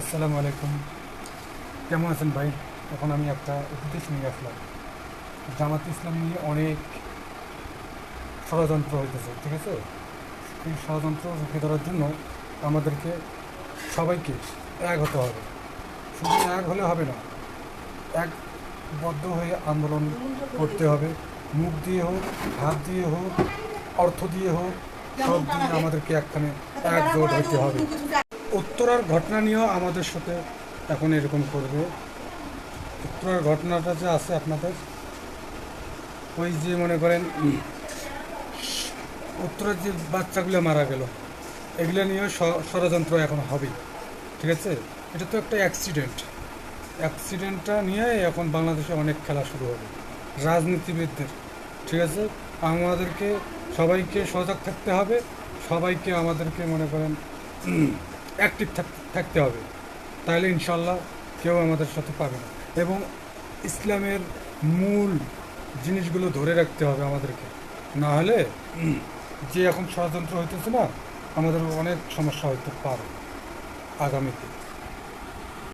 আসসালামু আলাইকুম। কেমন আছেন ভাই? এখন আমি একটা উপদেশ নিয়ে আসলাম। জামাত ইসলাম নিয়ে অনেক ষড়যন্ত্র হইতেছে, ঠিক আছে? এই ষড়যন্ত্র রুখে ধরার জন্য আমাদেরকে সবাইকে এক হতে হবে। শুধু এক হলে হবে না, একবদ্ধ হয়ে আন্দোলন করতে হবে। মুখ দিয়ে হোক, হাত দিয়ে হোক, অর্থ দিয়ে হোক, সব দিয়ে আমাদেরকে একখানে একজোট হতে হবে। উত্তরার ঘটনা নিয়েও আমাদের সাথে এখন এরকম করবে। উত্তরার ঘটনাটা যে আছে আপনাদের, ওই যে মনে করেন উত্তরের যে বাচ্চাগুলো মারা গেল, এগুলো নিয়েও ষড়যন্ত্র এখন হবে, ঠিক আছে? এটা তো একটা অ্যাক্সিডেন্ট। অ্যাক্সিডেন্টটা নিয়ে এখন বাংলাদেশে অনেক খেলা শুরু হবে রাজনীতিবিদদের, ঠিক আছে? আমাদেরকে সবাইকে সজাগ থাকতে হবে, সবাইকে আমাদেরকে মনে করেন অ্যাক্টিভ থাকতে হবে। তাহলে ইনশাল্লাহ কেউ আমাদের সাথে পাবে না। এবং ইসলামের মূল জিনিসগুলো ধরে রাখতে হবে আমাদেরকে। না হলে যে এখন ষড়যন্ত্র হইতেছে না, আমাদের অনেক সমস্যা হইতে পারে আগামীতে।